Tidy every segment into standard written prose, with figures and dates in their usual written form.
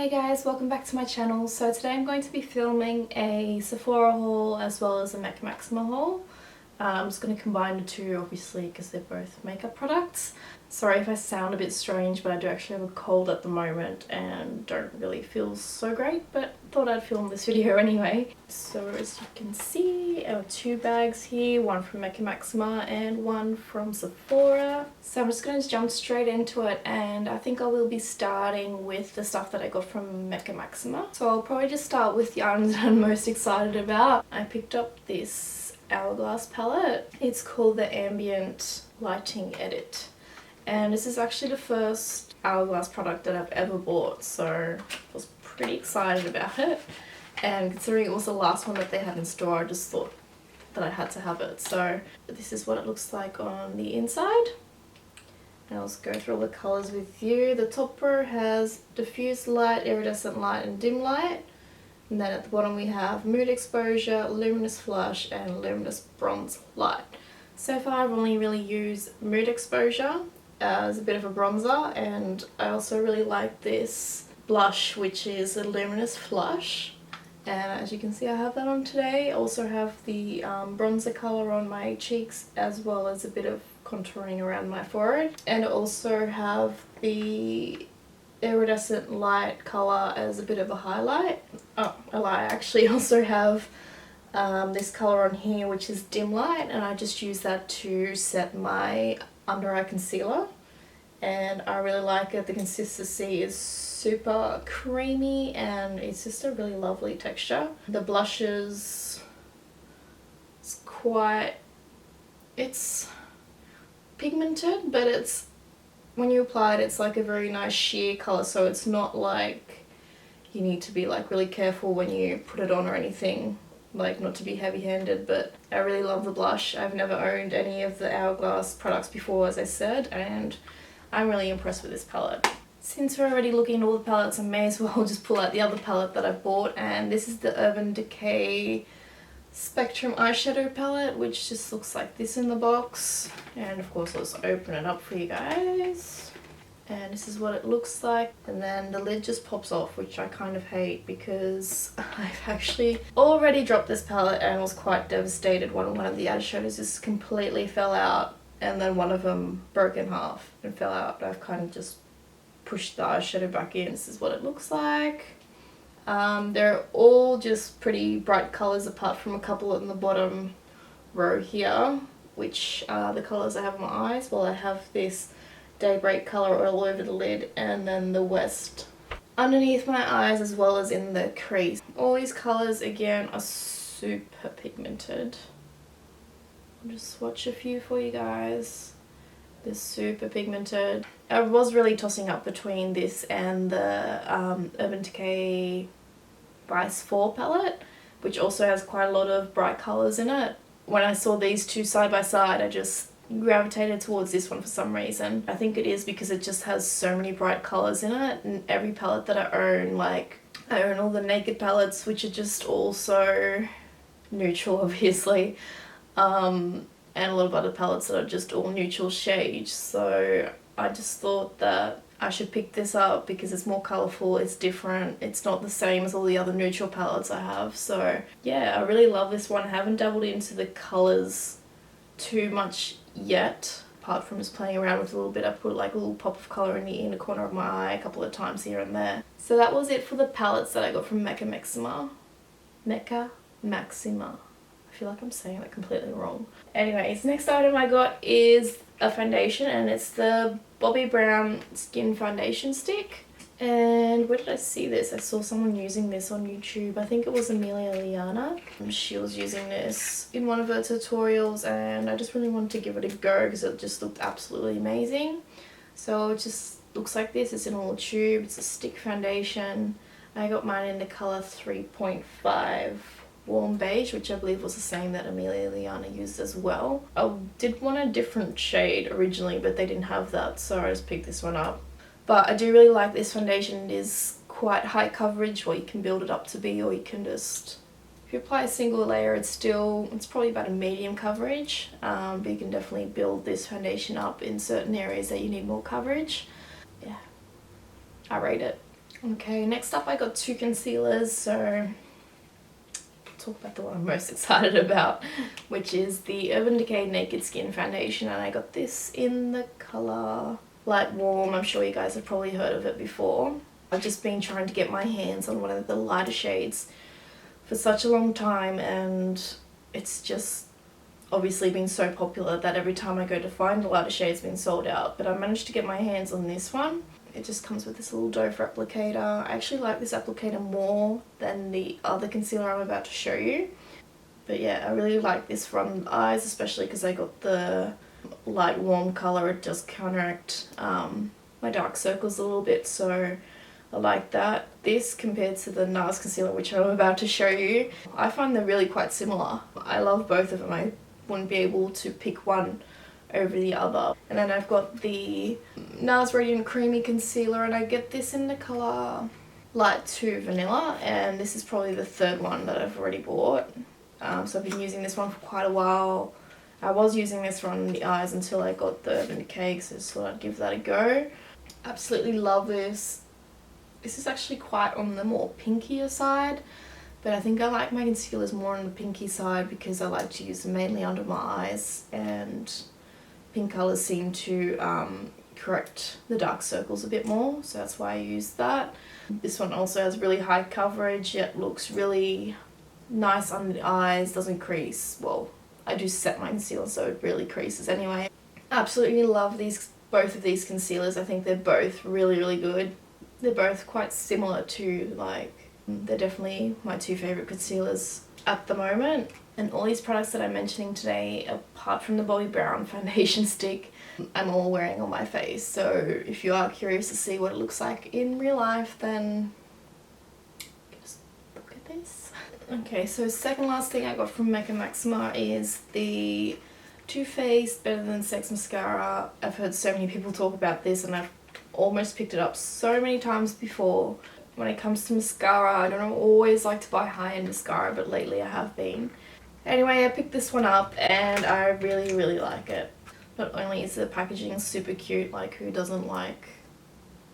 Hey guys, welcome back to my channel. So today I'm going to be filming a Sephora haul as well as a Mecca haul. I'm just going to combine the two obviously because they're both makeup products. Sorry if I sound a bit strange, but I do actually have a cold at the moment and don't really feel so great, but thought I'd film this video anyway. So as you can see, our two bags here, one from Mecca and one from Sephora. So I'm just going to jump straight into it, and I think I will be starting with the stuff that I got from Mecca. So I'll probably just start with the items that I'm most excited about. I picked up this Hourglass palette. It's called the Ambient Lighting Edit. And this is actually the first Hourglass product that I've ever bought, so I was pretty excited about it. And considering it was the last one that they had in store, I just thought that I had to have it. So this is what it looks like on the inside. And I'll just go through all the colours with you. The top row has diffuse light, iridescent light and dim light. And then at the bottom we have mood exposure, luminous flush and luminous bronze light. So far I've only really used mood exposure as a bit of a bronzer, and I also really like this blush, which is a luminous flush, and as you can see I have that on today. I also have the bronzer colour on my cheeks as well as a bit of contouring around my forehead, and I also have the iridescent light colour as a bit of a highlight. Oh, I lie, I actually also have this colour on here which is dim light, and I just use that to set my under eye concealer, and I really like it. The consistency is super creamy and it's just a really lovely texture. The blushes, it's pigmented, but it's, when you apply it, it's like a very nice sheer colour, so it's not like you need to be like really careful when you put it on or anything, like not to be heavy-handed. But I really love the blush. I've never owned any of the Hourglass products before, as I said, and I'm really impressed with this palette. Since we're already looking at all the palettes, I may as well just pull out the other palette that I bought, and this is the Urban Decay Spectrum eyeshadow palette, which just looks like this in the box. And of course I'll just open it up for you guys. And this is what it looks like, and then the lid just pops off, which I kind of hate because I've actually already dropped this palette and was quite devastated when one of the eyeshadows just completely fell out, and then one of them broke in half and fell out. I've kind of just pushed the eyeshadow back in. This is what it looks like. They're all just pretty bright colours apart from a couple in the bottom row here, which are the colours I have on my eyes. Well, I have this Daybreak colour all over the lid, and then the West underneath my eyes as well as in the crease. All these colours again are super pigmented. I'll just swatch a few for you guys. They're super pigmented. I was really tossing up between this and the Urban Decay Vice 4 palette, which also has quite a lot of bright colours in it. When I saw these two side by side, I just gravitated towards this one for some reason. I think it is because it just has so many bright colours in it, and every palette that I own, like I own all the Naked palettes, which are just all so neutral obviously, and a lot of other palettes that are just all neutral shades. So I just thought that I should pick this up because it's more colourful, it's different, it's not the same as all the other neutral palettes I have. So yeah, I really love this one. I haven't dabbled into the colours too much yet, apart from just playing around with a little bit. I put like a little pop of colour in the inner corner of my eye a couple of times here and there. So that was it for the palettes that I got from Mecca. I feel like I'm saying that completely wrong. Anyways, next item I got is a foundation, and it's the Bobbi Brown Skin Foundation Stick. And where did I see this? I saw someone using this on YouTube. I think it was Amelia Liana. She was using this in one of her tutorials, and I just really wanted to give it a go because it just looked absolutely amazing. So it just looks like this. It's in a little tube. It's a stick foundation. I got mine in the colour 3.5 Warm Beige, which I believe was the same that Amelia Liana used as well. I did want a different shade originally, but they didn't have that, so I just picked this one up. But I do really like this foundation. It is quite high coverage, or you can build it up to be, or you can just, if you apply a single layer, it's probably about a medium coverage, but you can definitely build this foundation up in certain areas that you need more coverage. Yeah, I rate it. Okay, next up I got two concealers, so talk about the one I'm most excited about, which is the Urban Decay Naked Skin Foundation, and I got this in the colour Light Warm. I'm sure you guys have probably heard of it before. I've just been trying to get my hands on one of the lighter shades for such a long time, and it's just obviously been so popular that every time I go to find the lighter shade it's been sold out, but I managed to get my hands on this one. It just comes with this little doe applicator. I actually like this applicator more than the other concealer I'm about to show you. But yeah, I really like this from the eyes, especially because I got the light warm colour. It does counteract my dark circles a little bit, so I like that. This compared to the NARS concealer, which I'm about to show you, I find they're really quite similar. I love both of them. I wouldn't be able to pick one over the other. And then I've got the NARS Radiant Creamy Concealer, and I get this in the colour Light 2 Vanilla, and this is probably the third one that I've already bought. So I've been using this one for quite a while. I was using this on the eyes until I got the Urban Decay, so I just thought I'd give that a go. Absolutely love this. This is actually quite on the more pinkier side, but I think I like my concealers more on the pinky side because I like to use them mainly under my eyes, and pink colours seem to correct the dark circles a bit more, so that's why I use that. This one also has really high coverage, yet looks really nice under the eyes, doesn't crease. Well, I do set my concealer so it really creases anyway. Absolutely love both of these concealers. I think they're both really good. They're both quite similar to, like, they're definitely my two favourite concealers at the moment. And all these products that I'm mentioning today, apart from the Bobbi Brown foundation stick, I'm all wearing on my face. So if you are curious to see what it looks like in real life, then just look at this. Okay, so second last thing I got from Mecca Maxima is the Too Faced Better Than Sex mascara. I've heard so many people talk about this, and I've almost picked it up so many times before. When it comes to mascara, I don't always like to buy high-end mascara, but lately I have been. Anyway, I picked this one up and I really like it. Not only is the packaging super cute, like who doesn't like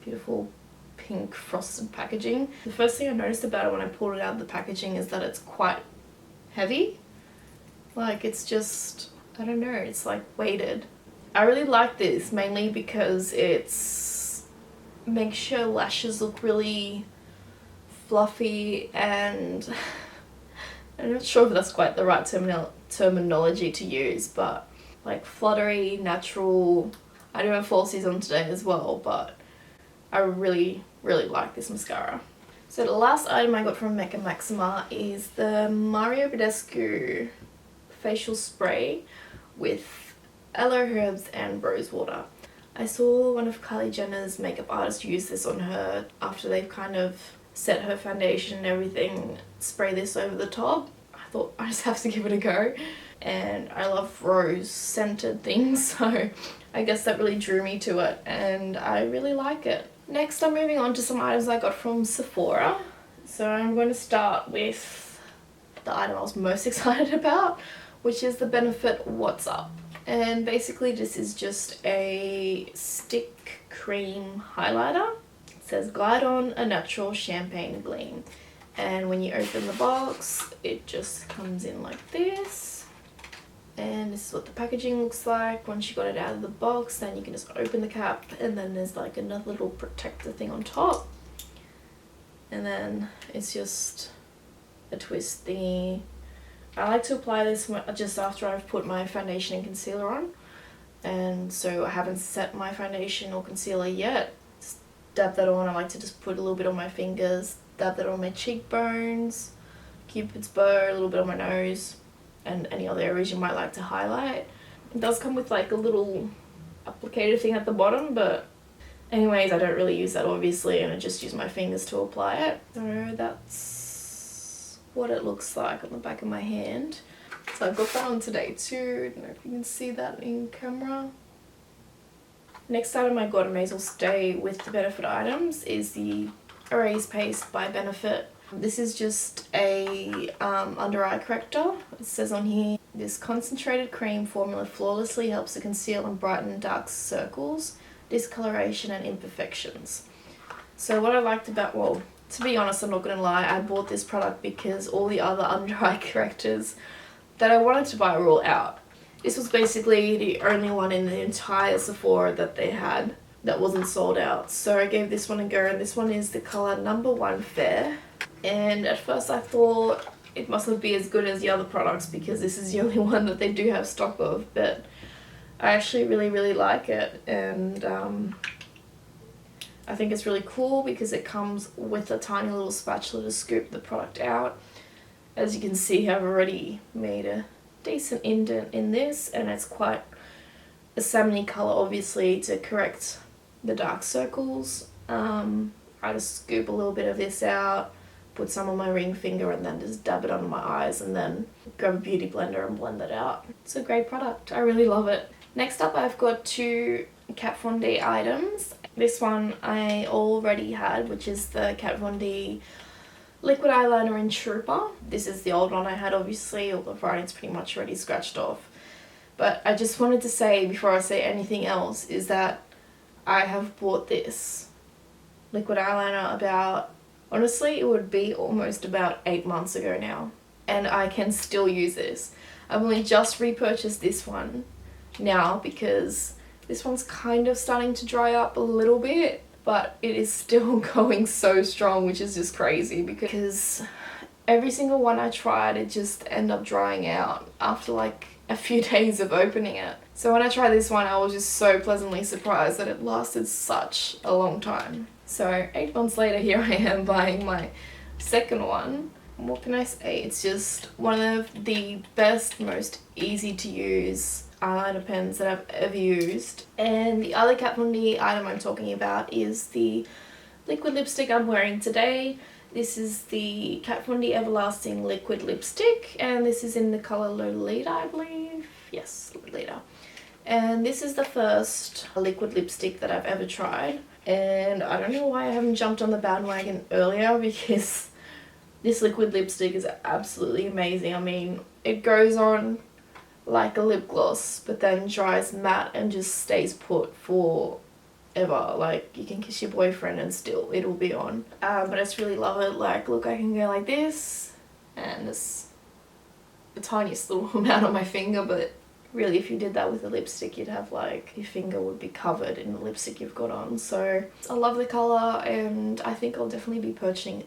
beautiful pink frosted packaging? The first thing I noticed about it when I pulled it out of the packaging is that it's quite heavy. Like, it's just, I don't know, it's like weighted. I really like this mainly because makes your lashes look really fluffy, and I'm not sure if that's quite the right terminology to use, but like fluttery, natural. I do have falsies on today as well, but I really like this mascara. So the last item I got from Mecca Maxima is the Mario Badescu facial spray with aloe herbs and rose water. I saw one of Kylie Jenner's makeup artists use this on her after they've kind of set her foundation and everything, spray this over the top. I thought I just have to give it a go, and I love rose scented things, so I guess that really drew me to it, and I really like it. Next I'm moving on to some items I got from Sephora. So I'm going to start with the item I was most excited about, which is the Benefit What's Up. And basically this is just a stick cream highlighter. It says Glide On a Natural Champagne Gleam. And when you open the box, it just comes in like this. And this is what the packaging looks like. Once you got it out of the box, then you can just open the cap, and then there's like another little protector thing on top. And then it's just a twist thingy. I like to apply this just after I've put my foundation and concealer on, and so I haven't set my foundation or concealer yet. Just dab that on. I like to just put a little bit on my fingers, dab that on my cheekbones, cupid's bow, a little bit on my nose, and any other areas you might like to highlight. It does come with like a little applicator thing at the bottom, but anyways, I don't really use that obviously, and I just use my fingers to apply it. So that's what it looks like on the back of my hand. So I've got that on today too. I don't know if you can see that in camera. Next item I got, and may as well stay with the Benefit items, is the Erase Paste by Benefit. This is just a under eye corrector. It says on here, this concentrated cream formula flawlessly helps to conceal and brighten dark circles, discoloration and imperfections. So what I liked about, well, to be honest, I'm not gonna lie, I bought this product because all the other under eye correctors that I wanted to buy were all out. This was basically the only one in the entire Sephora that they had that wasn't sold out. So I gave this one a go, and this one is the colour number 1 Fair. And at first I thought it mustn't be as good as the other products because this is the only one that they do have stock of, but I actually really like it, and I think it's really cool because it comes with a tiny little spatula to scoop the product out. As you can see, I've already made a decent indent in this, and it's quite a salmony colour, obviously, to correct the dark circles. I just scoop a little bit of this out, put some on my ring finger, and then just dab it under my eyes, and then grab a beauty blender and blend it out. It's a great product. I really love it. Next up, I've got 2 Kat Von D items. This one I already had, which is the Kat Von D liquid eyeliner in Trooper. This is the old one I had, obviously, all the writing's pretty much already scratched off. But I just wanted to say, before I say anything else, is that I have bought this liquid eyeliner about, honestly, it would be almost about 8 months ago now. And I can still use this. I've only just repurchased this one now because this one's kind of starting to dry up a little bit, but it is still going so strong, which is just crazy because every single one I tried, it just ended up drying out after like a few days of opening it. So when I tried this one, I was just so pleasantly surprised that it lasted such a long time. So 8 months later, here I am buying my second one. What can I say? It's just one of the best, most easy to use eyeliner pens that I've ever used. And the other Kat Von D item I'm talking about is the liquid lipstick I'm wearing today. This is the Kat Von D Everlasting Liquid Lipstick, and this is in the colour Lolita, I believe. Yes, Lolita. And this is the first liquid lipstick that I've ever tried. And I don't know why I haven't jumped on the bandwagon earlier, because this liquid lipstick is absolutely amazing. I mean, it goes on like a lip gloss, but then dries matte and just stays put for ever. Like, you can kiss your boyfriend and still it'll be on. But I just really love it. Like, look, I can go like this, and it's the tiniest little amount on my finger, but really if you did that with a lipstick, you'd have like, your finger would be covered in the lipstick you've got on. So I love the colour, and I think I'll definitely be purchasing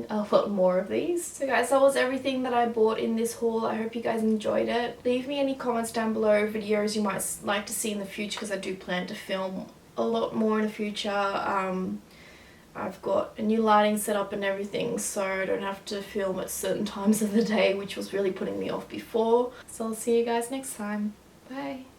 a lot more of these. So guys, that was everything that I bought in this haul. I hope you guys enjoyed it. Leave me any comments down below, videos you might like to see in the future, because I do plan to film a lot more in the future. I've got a new lighting set up and everything, so I don't have to film at certain times of the day, which was really putting me off before. So I'll see you guys next time. Bye.